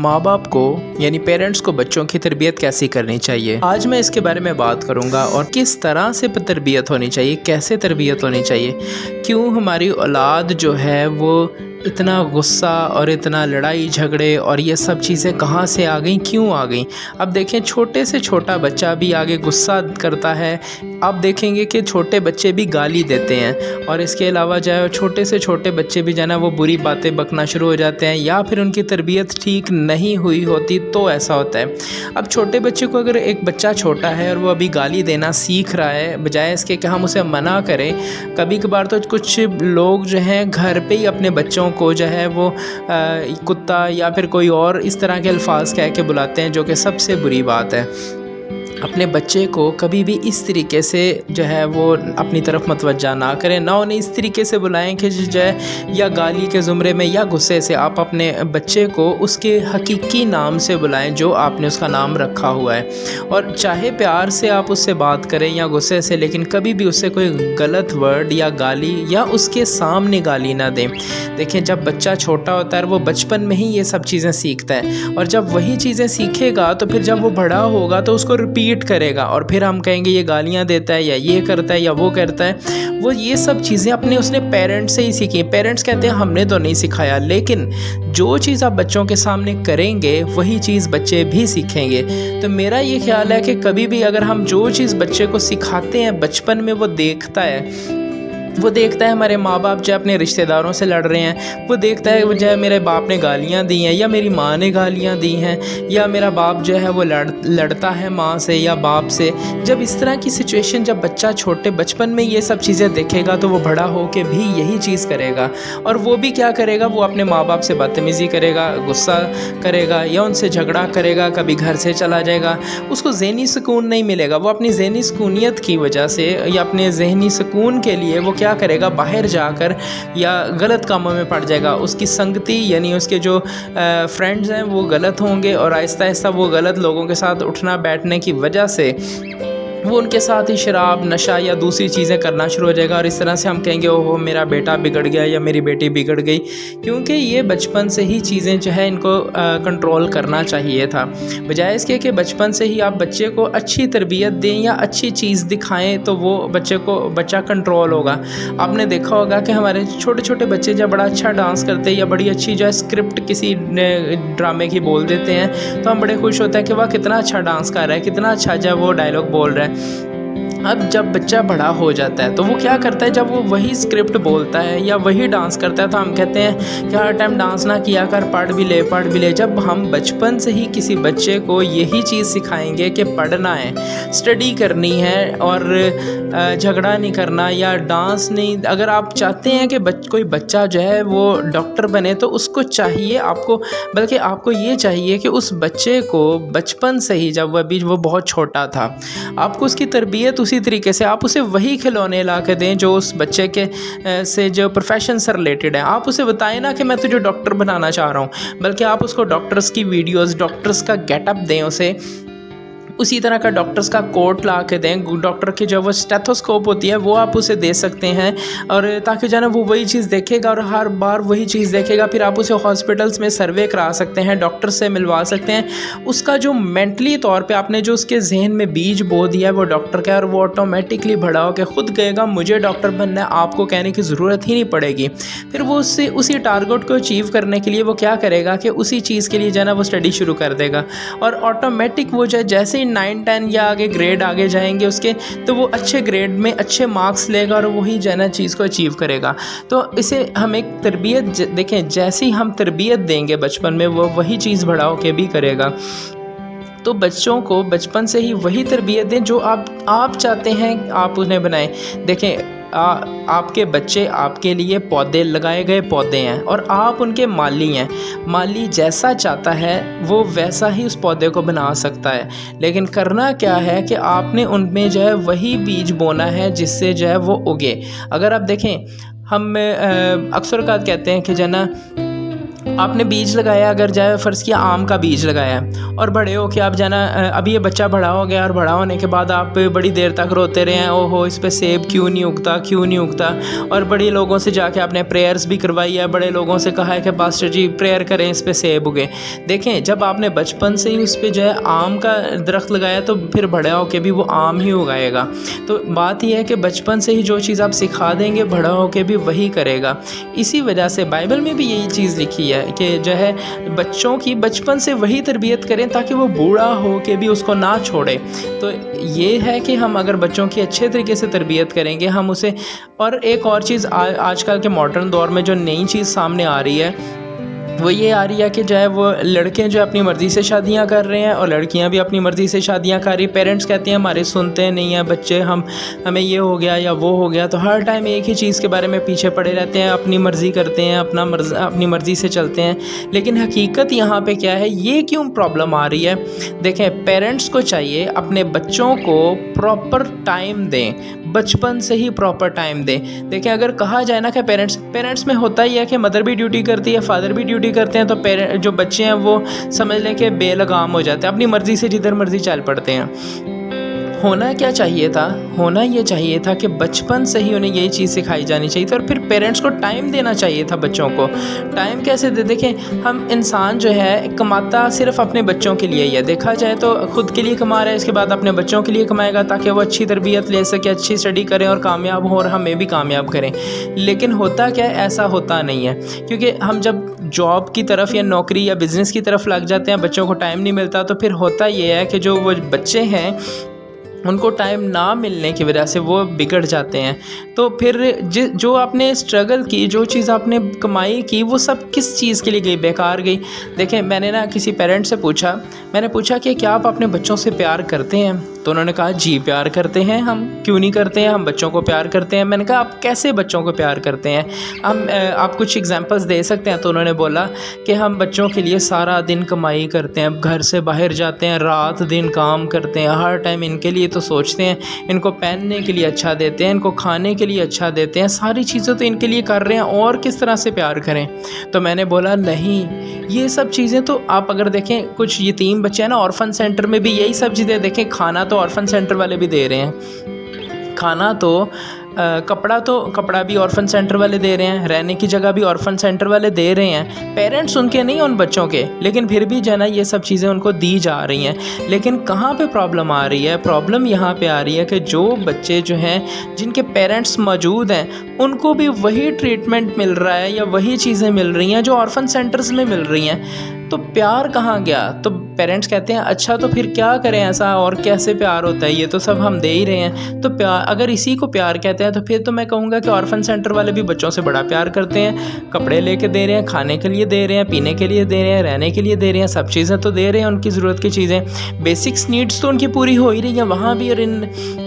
माँ बाप को यानी पेरेंट्स को बच्चों की तरबियत कैसी करनी चाहिए, आज मैं इसके बारे में बात करूँगा और किस तरह से तरबियत होनी चाहिए, कैसे तरबियत होनी चाहिए। क्यों हमारी औलाद जो है वो इतना गुस्सा और इतना लड़ाई झगड़े और ये सब चीज़ें कहाँ से आ गई, क्यों आ गई। अब देखें, छोटे से छोटा बच्चा भी आगे गुस्सा करता है। आप देखेंगे कि छोटे बच्चे भी गाली देते हैं और इसके अलावा जो है छोटे से छोटे बच्चे भी जो है ना वो बुरी बातें बकना शुरू हो जाते हैं, या फिर उनकी तरबियत ठीक नहीं हुई होती तो ऐसा होता है। अब छोटे बच्चे को, अगर एक बच्चा छोटा है और वो अभी गाली देना सीख रहा है, बजाय इसके कि हम उसे मना करें, कभी कभार तो कुछ लोग जो हैं घर पे ही अपने बच्चों को जो है वो कुत्ता या फिर कोई और इस तरह के अल्फाज कह के बुलाते हैं, जो कि सबसे बुरी बात है। अपने बच्चे को कभी भी इस तरीके से जो है वो अपनी तरफ मतवज्जा ना करें, ना उन्हें इस तरीके से बुलाएं कि जो है या गाली के ज़ुमरे में या गुस्से से। आप अपने बच्चे को उसके हकीकी नाम से बुलाएं जो आपने उसका नाम रखा हुआ है, और चाहे प्यार से आप उससे बात करें या गुस्से से, लेकिन कभी भी उससे कोई गलत वर्ड या गाली या उसके सामने गाली ना दें। देखें, जब बच्चा छोटा होता है वो बचपन में ही ये सब चीज़ें सीखता है, और जब वही चीज़ें सीखेगा तो फिर जब वो बड़ा होगा तो उसको रिपीट करेगा, और फिर हम कहेंगे ये गालियां देता है या ये करता है या वो करता है। वो ये सब चीज़ें उसने पेरेंट्स से ही सीखी। पेरेंट्स कहते हैं हमने तो नहीं सिखाया, लेकिन जो चीज़ आप बच्चों के सामने करेंगे वही चीज़ बच्चे भी सीखेंगे। तो मेरा ये ख्याल है कि कभी भी अगर हम जो चीज़ बच्चे को सिखाते हैं बचपन में, वो देखता है हमारे माँ बाप जो अपने रिश्तेदारों से लड़ रहे हैं, वो देखता है जो है मेरे बाप ने गालियाँ दी हैं या मेरी माँ ने गालियाँ दी हैं, या मेरा बाप जो है वो लड़ता है माँ से या बाप से। जब इस तरह की सिचुएशन, जब बच्चा छोटे बचपन में ये सब चीज़ें देखेगा तो वो बड़ा हो के भी यही चीज़ करेगा। और वो भी क्या करेगा, वो अपने माँ बाप से बदतमीज़ी करेगा, गुस्सा करेगा या उनसे झगड़ा करेगा, कभी घर से चला जाएगा। उसको ज़हनी सुकून नहीं मिलेगा। वो अपनी ज़हनी सुकूनियत की वजह से या अपने ज़हनी सुकून के लिए वो क्या करेगा, बाहर जाकर या गलत कामों में पड़ जाएगा। उसकी संगति यानी उसके जो फ्रेंड्स हैं वो गलत होंगे, और आहिस्ता आहिस्ता वो गलत लोगों के साथ उठना बैठने की वजह से वो उनके साथ ही शराब, नशा या दूसरी चीज़ें करना शुरू हो जाएगा। और इस तरह से हम कहेंगे ओहो मेरा बेटा बिगड़ गया या मेरी बेटी बिगड़ गई, क्योंकि ये बचपन से ही चीज़ें जो है इनको कंट्रोल करना चाहिए था। बजाय इसके कि बचपन से ही आप बच्चे को अच्छी तरबियत दें या अच्छी चीज़ दिखाएं तो वो बच्चा कंट्रोल होगा। आपने देखा होगा कि हमारे छोटे छोटे बच्चे जब बड़ा अच्छा डांस करते हैं या बड़ी अच्छी जो है स्क्रिप्ट किसी ड्रामे की बोल देते हैं तो हम बड़े खुश होते हैं कि वाह कितना अच्छा डांस कर रहा है, कितना अच्छा जब वो डायलॉग बोल रहा है। अब जब बच्चा बड़ा हो जाता है तो वो क्या करता है, जब वो वही स्क्रिप्ट बोलता है या वही डांस करता है तो हम कहते हैं कि हर टाइम डांस ना किया कर, पढ़ भी ले। जब हम बचपन से ही किसी बच्चे को यही चीज़ सिखाएंगे कि पढ़ना है, स्टडी करनी है और झगड़ा नहीं करना या डांस नहीं। अगर आप चाहते हैं कि कोई बच्चा जो है वो डॉक्टर बने तो उसको चाहिए, बल्कि आपको ये चाहिए कि उस बच्चे को बचपन से ही, जब वो बहुत छोटा था, आपको उसकी तरबियत उसी तरीके से, आप उसे वही खिलौने ला के दें जो उस बच्चे के से जो प्रोफेशन से रिलेटेड है। आप उसे बताएं ना कि मैं तुझे डॉक्टर बनाना चाह रहा हूँ, बल्कि आप उसको डॉक्टर्स की वीडियोस, डॉक्टर्स का गेटअप दें उसे, उसी तरह का डॉक्टर्स का कोट ला के दें। डॉक्टर की जो वो स्टेथोस्कोप होती है वो आप उसे दे सकते हैं, और ताकि जो है ना वो वही चीज़ देखेगा और हर बार वही चीज़ देखेगा। फिर आप उसे हॉस्पिटल्स में सर्वे करा सकते हैं, डॉक्टर से मिलवा सकते हैं। उसका जो मेंटली तौर पे आपने जो उसके जहन में बीज बो दिया है वो डॉक्टर का, और वो ऑटोमेटिकली बड़ा हो के खुद कहेगा मुझे डॉक्टर बनना है, आपको कहने की ज़रूरत ही नहीं पड़ेगी। फिर वो उससे उसी टारगेट को अचीव करने के लिए वो क्या करेगा कि उसी चीज़ के लिए जो है ना वो स्टडी शुरू कर देगा, और ऑटोमेटिक वो जो है जैसे ही 9-10 या आगे ग्रेड आगे जाएंगे उसके, तो वो अच्छे ग्रेड में अच्छे मार्क्स लेगा और वही जो है ना चीज़ को अचीव करेगा। तो इसे हम एक तरबियत देखें, जैसी हम तरबियत देंगे बचपन में वो वही चीज़ बड़ा होके भी करेगा। तो बच्चों को बचपन से ही वही तरबियत दें जो आप चाहते हैं आप उन्हें बनाएं। देखें, आपके बच्चे आपके लिए पौधे, लगाए गए पौधे हैं, और आप उनके माली हैं। माली जैसा चाहता है वो वैसा ही उस पौधे को बना सकता है, लेकिन करना क्या है कि आपने उनमें जो है वही बीज बोना है जिससे जो है वो उगे। अगर आप देखें, हम अक्सर कहते हैं कि जो ना आपने बीज लगाया, अगर जाए फ़र्ज़ किया आम का बीज लगाया और बड़े हो के आप जाना, अभी ये बच्चा बड़ा हो गया और बड़ा होने के बाद आप बड़ी देर तक रोते रहे हैं, ओहो इस पे सेब क्यों नहीं उगता, क्यों नहीं उगता। और बड़े लोगों से जाके आपने प्रेयर्स भी करवाई है, बड़े लोगों से कहा है कि पास्टर जी प्रेयर करें इस पे सेब उगे। देखें, जब आपने बचपन से ही उस पर जो है आम का दरख्त लगाया तो फिर बड़ा हो के भी वो आम ही उगाएगा। तो बात यह है कि बचपन से ही जो चीज़ आप सिखा देंगे बड़ा हो के भी वही करेगा। इसी वजह से बाइबल में भी यही चीज़ लिखी है कि जो है बच्चों की बचपन से वही तरबियत करें ताकि वो बूढ़ा हो के भी उसको ना छोड़े। तो ये है कि हम अगर बच्चों की अच्छे तरीके से तरबियत करेंगे हम उसे। और एक और चीज़ आजकल के मॉडर्न दौर में जो नई चीज़ सामने आ रही है वो ये आ रही है कि जो है वो लड़के जो अपनी मर्ज़ी से शादियां कर रहे हैं और लड़कियां भी अपनी मर्ज़ी से शादियां कर रही। पेरेंट्स कहते हैं हमारे सुनते नहीं हैं बच्चे, हमें ये हो गया या वो हो गया, तो हर टाइम एक ही चीज़ के बारे में पीछे पड़े रहते हैं, अपनी मर्ज़ी करते हैं, अपनी मर्ज़ी से चलते हैं। लेकिन हकीकत यहाँ पे क्या है, ये क्यों प्रॉब्लम आ रही है? देखें, पेरेंट्स को चाहिए अपने बच्चों को प्रॉपर टाइम दें, बचपन से ही प्रॉपर टाइम दें। देखें, अगर कहा जाए ना कि पेरेंट्स में होता ही है कि मदर भी ड्यूटी करती है, फादर भी ड्यूटी करते हैं, तो जो बच्चे हैं वो समझ लें कि बेलगाम हो जाते हैं, अपनी मर्ज़ी से जिधर मर्ज़ी चल पड़ते हैं। होना क्या चाहिए था? होना ये चाहिए था कि बचपन से ही उन्हें यही चीज़ सिखाई जानी चाहिए थी और फिर पेरेंट्स को टाइम देना चाहिए था बच्चों को। टाइम कैसे दे? देखें, हम इंसान जो है कमाता सिर्फ अपने बच्चों के लिए ही है। देखा जाए तो खुद के लिए कमा रहा है, इसके बाद अपने बच्चों के लिए कमाएगा ताकि वो अच्छी तरबियत ले सके, अच्छी स्टडी करें और कामयाब हो और हमें भी कामयाब करें। लेकिन होता क्या है, ऐसा होता नहीं है, क्योंकि हम जब जॉब की तरफ या नौकरी या बिज़नेस की तरफ लग जाते हैं, बच्चों को टाइम नहीं मिलता, तो फिर होता ये है कि जो वो बच्चे हैं उनको टाइम ना मिलने की वजह से वो बिगड़ जाते हैं। तो फिर जो आपने स्ट्रगल की, जो चीज़ आपने कमाई की, वो सब किस चीज़ के लिए गई? बेकार गई। देखें, मैंने ना किसी पेरेंट से पूछा कि क्या आप अपने बच्चों से प्यार करते हैं? तो उन्होंने कहा जी प्यार करते हैं हम, क्यों नहीं करते हैं, हम बच्चों को प्यार करते हैं। मैंने कहा आप कैसे बच्चों को प्यार करते हैं, आप कुछ एग्जांपल्स दे सकते हैं? तो उन्होंने बोला कि हम बच्चों के लिए सारा दिन कमाई करते हैं, घर से बाहर जाते हैं, रात दिन काम करते हैं, हर टाइम इनके लिए तो सोचते हैं, इनको पहनने के लिए अच्छा देते हैं, इनको खाने के लिए अच्छा देते हैं, सारी चीज़ें तो इनके लिए कर रहे हैं, और किस तरह से प्यार करें? तो मैंने बोला नहीं, ये सब चीज़ें तो आप अगर देखें, कुछ यतीम बच्चे हैं ना, ऑर्फन सेंटर में भी यही सब चीज़ें देखें, खाना तो ऑर्फन सेंटर वाले भी दे रहे हैं, खाना तो कपड़ा भी ऑर्फन सेंटर वाले दे रहे हैं, रहने की जगह भी ऑर्फन सेंटर वाले दे रहे हैं। पेरेंट्स उनके नहीं, उन बच्चों के, लेकिन फिर भी जो है ना ये सब चीज़ें उनको दी जा रही हैं। लेकिन कहाँ पे प्रॉब्लम आ रही है? प्रॉब्लम यहाँ पे आ रही है कि जो बच्चे जो हैं जिनके पेरेंट्स मौजूद हैं उनको भी वही ट्रीटमेंट मिल रहा है या वही चीज़ें मिल रही हैं जो ऑर्फन सेंटर्स में मिल रही हैं। तो प्यार कहाँ गया? तो पेरेंट्स कहते हैं अच्छा तो फिर क्या करें ऐसा, और कैसे प्यार होता है, ये तो सब हम दे ही रहे हैं। तो प्यार, अगर इसी को प्यार कहते हैं तो फिर तो मैं कहूँगा कि ऑर्फन सेंटर वाले भी बच्चों से बड़ा प्यार करते हैं, कपड़े लेके दे रहे हैं, खाने के लिए दे रहे हैं, पीने के लिए दे रहे हैं, रहने के लिए दे रहे हैं, सब चीज़ें तो दे रहे हैं, उनकी ज़रूरत की चीज़ें, बेसिक्स नीड्स तो उनकी पूरी हो ही रही हैं वहाँ भी, और इन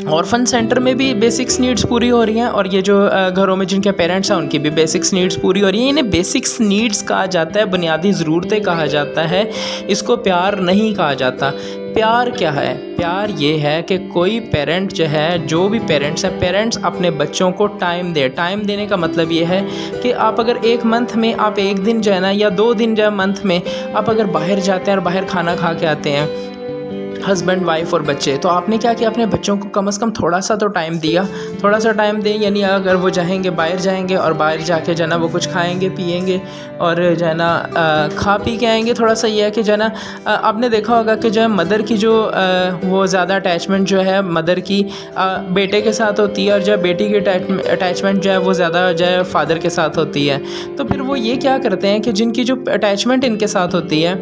ऑर्फन सेंटर में भी बेसिक्स नीड्स पूरी हो रही हैं, और ये जो घरों में जिनके पेरेंट्स हैं उनकी भी बेसिक्स नीड्स पूरी हो रही हैं। इन्हें बेसिक्स नीड्स कहा जाता है, बुनियादी ज़रूरतें कहा जाता है, इसको प्यार नहीं कहा जाता। प्यार क्या है? प्यार ये है कि कोई पेरेंट जो है, जो भी पेरेंट्स हैं, पेरेंट्स अपने बच्चों को टाइम दे। टाइम देने का मतलब ये है कि आप अगर एक मंथ में आप एक दिन जो है ना, या 2 दिन जो है मंथ में आप अगर बाहर जाते हैं और बाहर खाना खा के आते हैं, हस्बैंड वाइफ और बच्चे, तो आपने क्या किया, अपने बच्चों को कम से कम थोड़ा सा तो टाइम दिया, थोड़ा सा टाइम दें। यानी अगर वो जाएंगे और बाहर जाके जो है ना वो कुछ खाएंगे पिएंगे और जो है ना खा पी के आएंगे, थोड़ा सा ये है कि जो है ना आपने देखा होगा कि जो है मदर की जो वो ज़्यादा अटैचमेंट जो है मदर की बेटे के साथ होती है, और जो बेटी की अटैचमेंट जो है वो ज़्यादा जो है फादर के साथ होती है। तो फिर वो ये क्या करते हैं कि जिनकी जो अटैचमेंट इनके साथ होती है,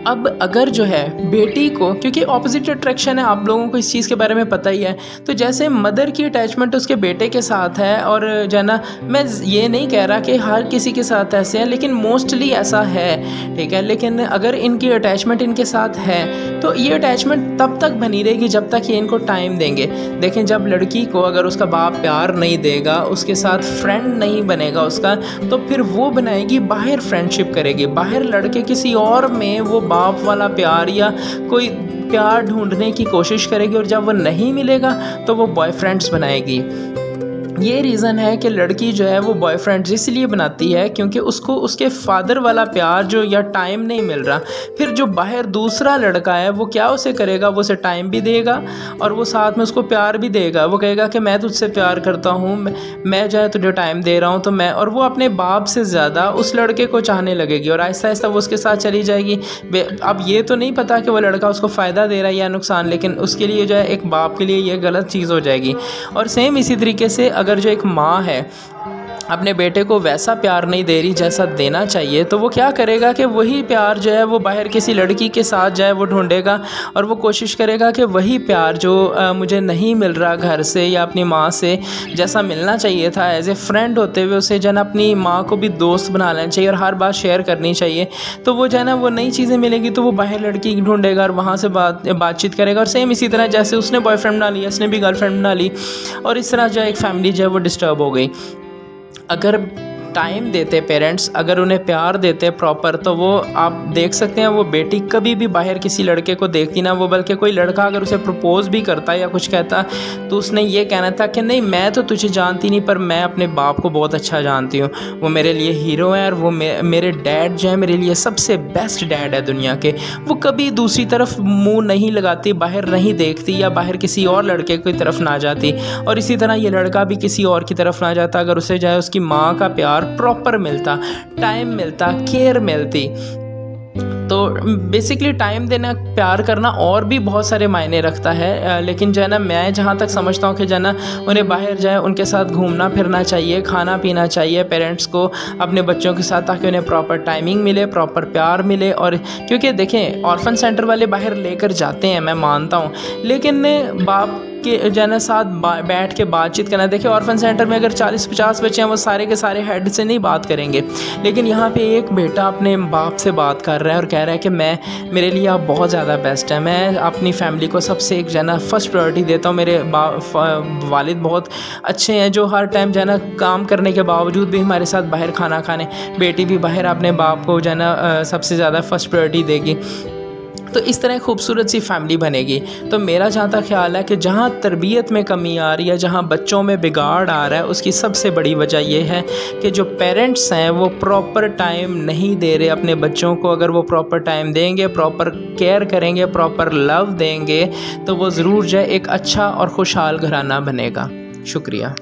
अब अगर जो है बेटी को, क्योंकि ऑपोजिट अट्रैक्शन है, आप लोगों को इस चीज़ के बारे में पता ही है, तो जैसे मदर की अटैचमेंट उसके बेटे के साथ है, और जो है ना मैं ये नहीं कह रहा कि हर किसी के साथ ऐसे है, लेकिन मोस्टली ऐसा है, ठीक है। लेकिन अगर इनकी अटैचमेंट इनके साथ है तो ये अटैचमेंट तब तक बनी रहेगी जब तक ये इनको टाइम देंगे। देखें, जब लड़की को अगर उसका बाप प्यार नहीं देगा, उसके साथ फ्रेंड नहीं बनेगा उसका, तो फिर वो बनाएगी बाहर, फ्रेंडशिप करेगी बाहर, लड़के किसी और में वो बाप वाला प्यार या कोई प्यार ढूंढने की कोशिश करेगी, और जब वो नहीं मिलेगा तो वो बॉयफ्रेंड्स बनाएगी। ये रीज़न है कि लड़की जो है वो बॉयफ्रेंड इसलिए बनाती है क्योंकि उसको उसके फादर वाला प्यार जो या टाइम नहीं मिल रहा। फिर जो बाहर दूसरा लड़का है वो क्या उसे करेगा, वो उसे टाइम भी देगा और वो साथ में उसको प्यार भी देगा। वो कहेगा कि मैं तुझसे प्यार करता हूँ, मैं जो है तुझे टाइम दे रहा हूँ, तो मैं, और वो अपने बाप से ज़्यादा उस लड़के को चाहने लगेगी और आहिस्ता आहिस्ता वो उसके साथ चली जाएगी। अब ये तो नहीं पता कि वो लड़का उसको फ़ायदा दे रहा है या नुकसान, लेकिन उसके लिए जो है एक बाप के लिए ये गलत चीज़ हो जाएगी। और सेम इसी तरीके से अगर जो एक माँ है अपने बेटे को वैसा प्यार नहीं दे रही जैसा देना चाहिए, तो वो क्या करेगा कि वही प्यार जो है वो बाहर किसी लड़की के साथ जाए वो ढूंढेगा और वो कोशिश करेगा कि वही प्यार जो मुझे नहीं मिल रहा घर से या अपनी माँ से जैसा मिलना चाहिए था, एज ए फ्रेंड होते हुए उसे जो है ना अपनी माँ को भी दोस्त बना लेना चाहिए और हर बात शेयर करनी चाहिए। तो वो जो है ना वो नई चीज़ें मिलेगी तो वो बाहर लड़की ढूंढेगा और वहाँ से बातचीत करेगा। और सेम इसी तरह जैसे उसने बॉयफ्रेंड बना लिया, उसने भी गर्लफ्रेंड बना ली और इस तरह जो है एक फैमिली जो है वो डिस्टर्ब हो गई। अगर टाइम देते पेरेंट्स, अगर उन्हें प्यार देते प्रॉपर, तो वो आप देख सकते हैं वो बेटी कभी भी बाहर किसी लड़के को देखती ना, वो बल्कि कोई लड़का अगर उसे प्रपोज भी करता या कुछ कहता तो उसने ये कहना था कि नहीं मैं तो तुझे जानती नहीं पर मैं अपने बाप को बहुत अच्छा जानती हूँ, वो मेरे लिए हीरो है और वो मेरे डैड जो है मेरे लिए सबसे बेस्ट डैड है दुनिया के। वो कभी दूसरी तरफ मुँह नहीं लगाती, बाहर नहीं देखती या बाहर किसी और लड़के की तरफ ना जाती। और इसी तरह ये लड़का भी किसी और की तरफ ना जाता अगर उसे जो है उसकी माँ का प्यार प्रॉपर मिलता, टाइम मिलता, केयर मिलती। तो बेसिकली टाइम देना, प्यार करना और भी बहुत सारे मायने रखता है, लेकिन जो है ना मैं जहाँ तक समझता हूँ कि जो है ना उन्हें बाहर जाए, उनके साथ घूमना फिरना चाहिए, खाना पीना चाहिए पेरेंट्स को अपने बच्चों के साथ, ताकि उन्हें प्रॉपर टाइमिंग मिले, प्रॉपर प्यार मिले। और क्योंकि देखें ऑर्फन सेंटर वाले बाहर लेकर जाते हैं, मैं मानता हूँ, लेकिन बाप के जो है ना साथ बैठ के बातचीत करना। देखिए ऑर्फन सेंटर में अगर 40-50 बच्चे हैं वो सारे के सारे हेड से नहीं बात करेंगे, लेकिन यहाँ पे एक बेटा अपने बाप से बात कर रहा है और कह रहा है कि मेरे लिए आप बहुत ज़्यादा बेस्ट है, मैं अपनी फैमिली को सबसे एक जो है ना फर्स्ट प्रायोरिटी देता हूँ। मेरे वालिद बहुत अच्छे हैं जो हर टाइम जो है ना काम करने के बावजूद भी हमारे साथ बाहर खाना खाने, बेटी भी बाहर अपने बाप को जो है ना सबसे ज़्यादा फर्स्ट प्रायोरिटी देगी। तो इस तरह खूबसूरत सी फैमिली बनेगी। तो मेरा जहाँ तक ख्याल है कि जहाँ तरबियत में कमी आ रही है, जहाँ बच्चों में बिगाड़ आ रहा है, उसकी सबसे बड़ी वजह यह है कि जो पेरेंट्स हैं वो प्रॉपर टाइम नहीं दे रहे अपने बच्चों को। अगर वो प्रॉपर टाइम देंगे, प्रॉपर केयर करेंगे, प्रॉपर लव देंगे, तो वो ज़रूर जो है एक अच्छा और खुशहाल घराना बनेगा। शुक्रिया।